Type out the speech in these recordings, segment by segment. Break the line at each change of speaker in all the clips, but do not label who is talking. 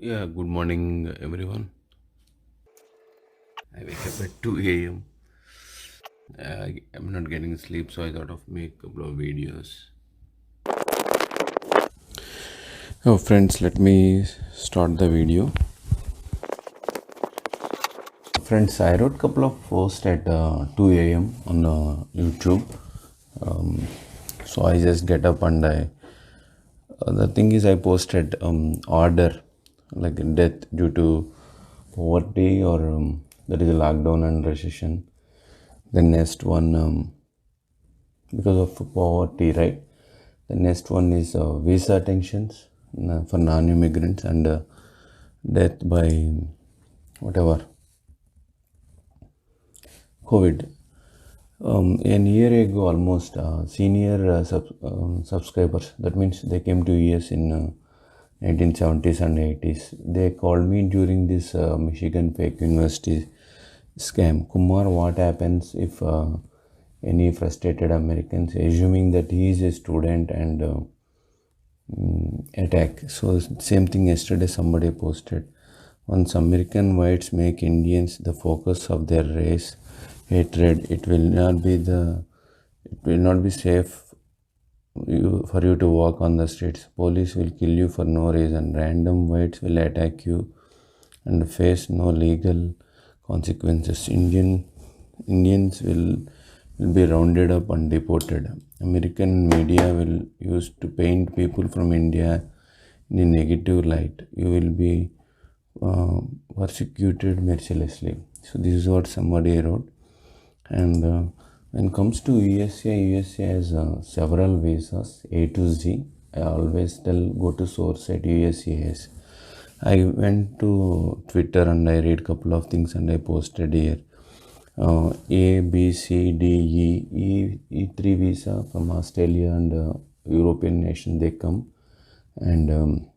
Yeah, good morning, everyone. I wake up at 2 a.m. I'm not getting sleep, so I thought of make a couple of videos. Oh, friends, let me start the video. Friends, I wrote a couple of posts at 2 a.m. on YouTube. Um, so I just get up and the thing is, I posted order like death due to poverty or there is a lockdown and recession. The next one because of poverty, right? The next one is visa tensions for non-immigrants and death by whatever COVID. A year ago, almost senior subscribers. That means they came to US in 1970s and 80s. They called me during this Michigan fake university scam. Kumar, what happens if any frustrated Americans, assuming that he is a student and attack? So same thing yesterday somebody posted. Once American whites make Indians the focus of their race hatred, it will not be safe for you to walk on the streets. Police will kill you for no reason. Random whites will attack you and face no legal consequences. Indians will be rounded up and deported. American media will use to paint people from India in a negative light. You will be uh, persecuted mercilessly. So this is what somebody wrote. And when it comes to U.S.C, has several visas A to Z. I always tell go to source at U.S.C has. I went to Twitter and I read couple of things and I posted here. A, B, C, D, E3 visa from Australia and European nation they come, and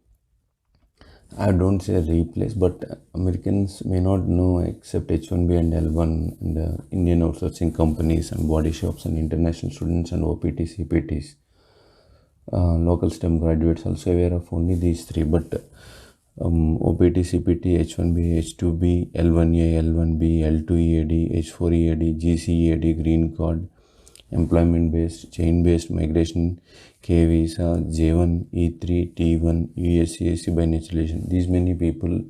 I don't say replace, but Americans may not know except H1B and L1 and Indian outsourcing companies and body shops and international students and OPT CPTs. Local STEM graduates also aware of only these three, but OPT CPT, H1B, H2B, L1A, L1B, L2EAD, H4EAD, GCEAD, green card, employment based, chain based migration, K visa, J1, E3, T1, U.S.C by naturalization. These many people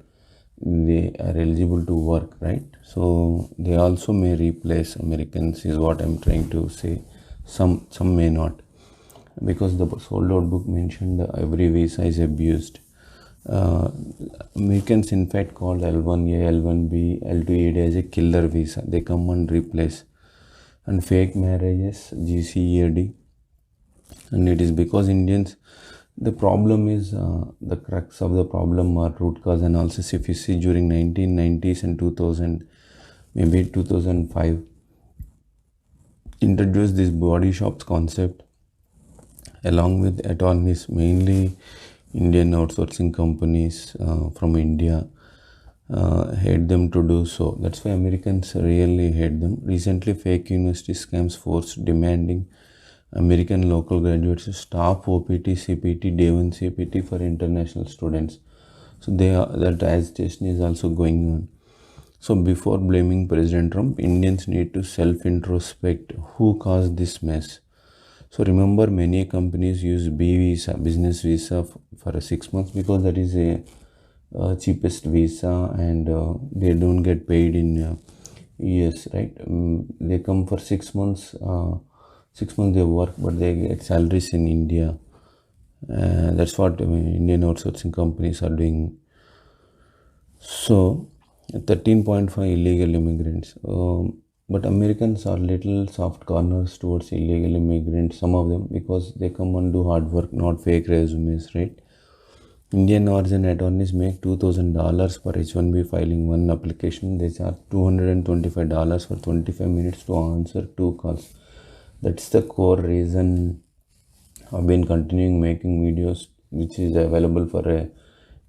they are eligible to work, right? So they also may replace Americans is what I'm trying to say. Some may not, because the sold out book mentioned every visa is abused. Americans in fact called L1A, L1B, L2EAD as a killer visa. They come and replace. And fake marriages, GCEAD, and it is because Indians, the problem is the crux of the problem or root cause analysis. If you see during 1990s and 2000, maybe 2005, introduced this body shops concept along with attorneys, mainly Indian outsourcing companies from India. Hate them to do so. That's why Americans really hate them. Recently, fake university scams forced demanding American local graduates to stop OPT, CPT, Day1Cpt for international students. So that agitation is also going on. So before blaming President Trump, Indians need to self-introspect who caused this mess. So remember, many companies use B visa, business visa for 6 months because that is a cheapest visa and they don't get paid in US, right? They come for 6 months. 6 months they work, but they get salaries in India. That's what Indian outsourcing companies are doing. So 13.5 illegal immigrants. But Americans are little soft corners towards illegal immigrants, some of them, because they come and do hard work, not fake resumes, right? Indian origin attorneys make $2,000 per H1B filing one application. They charge $225 for 25 minutes to answer two calls. That's the core reason I've been continuing making videos, which is available for a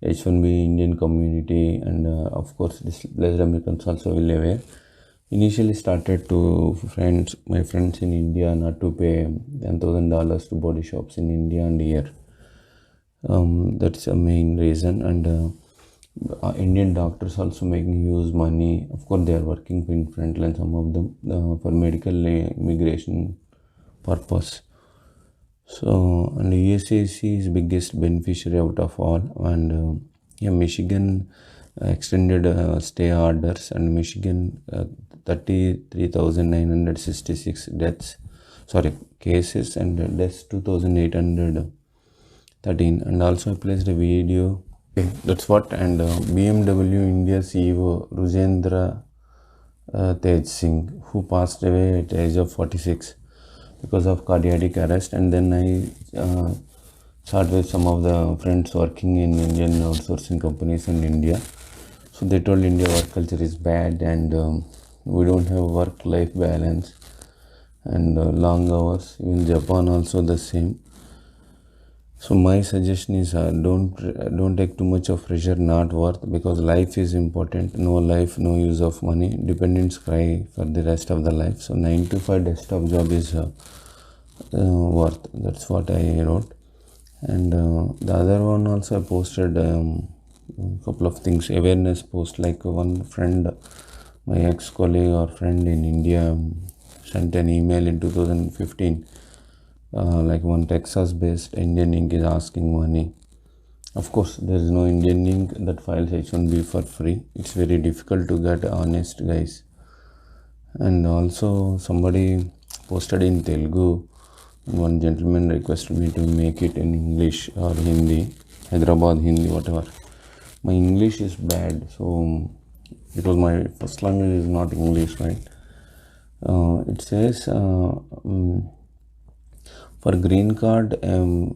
H1B Indian community, and of course displaced Americans also will aware. Initially started to my friends in India not to pay $10,000 to body shops in India and here. That's a main reason, and Indian doctors also making use money. Of course, they are working in front line, some of them, for medical immigration purpose. So, and U.S.C is biggest beneficiary out of all, and yeah, Michigan extended stay orders, and Michigan 33,966 deaths, sorry, cases, and deaths 2,813. And also I placed a video. Okay, that's what. And BMW India CEO Rujendra Tej Singh, who passed away at the age of 46 because of cardiac arrest. And then I started with some of the friends working in Indian outsourcing companies in India. So they told India work culture is bad, and we don't have work-life balance, and long hours. In Japan also the same. So my suggestion is don't take too much of pressure, not worth, because life is important. No life, no use of money. Dependents cry for the rest of the life. So 9 to 5 desktop job is worth. That's what I wrote. And the other one also I posted a couple of things, awareness post, like one friend, my ex-colleague or friend in India, sent an email in 2015. Like one Texas-based Indian Inc. is asking money. Of course, there is no Indian Inc. that files H1B for free. It's very difficult to get honest guys. And also somebody posted in Telugu. One gentleman requested me to make it in English or Hindi, Hyderabad Hindi, whatever. My English is bad, so because my first language is not English, right? It says for green card, you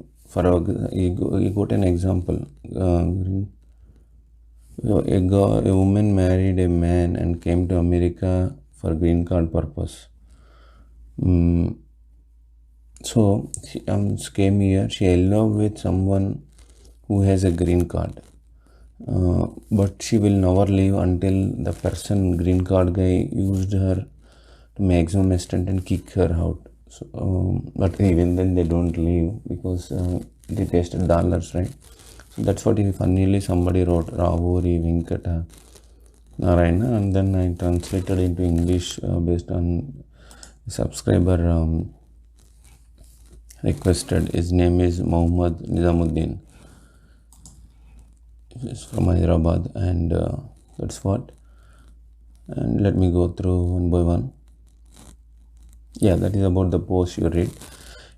got an example. A woman married a man and came to America for green card purpose. So she came here. She eloped with someone who has a green card, but she will never leave until the person, green card guy, used her to maximum extent and kick her out. So, but even then they don't leave because they tasted dollars, right? So that's what funnily somebody wrote, Ravuri Venkata Narayana, and then I translated into English based on subscriber requested. His name is Muhammad Nizamuddin. He's from Hyderabad, and that's what. And let me go through one by one. Yeah, that is about the post you read.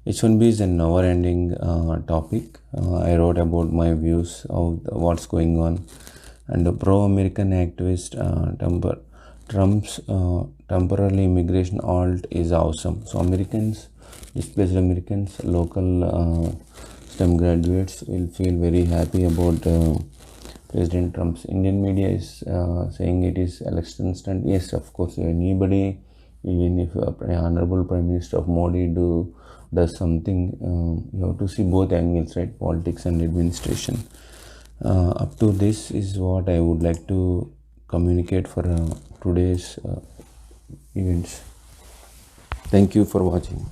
H1B is a never-ending topic. I wrote about my views of what's going on, and the pro-American activist Trump's temporary immigration halt is awesome. So Americans, displaced Americans, local STEM graduates will feel very happy about President Trump's. Indian media is saying it is election stunt. Yes, of course, anybody, even if Honorable Prime Minister of Modi does something, you have to see both angles, right? Politics and administration. Up to this is what I would like to communicate for today's events. Thank you for watching.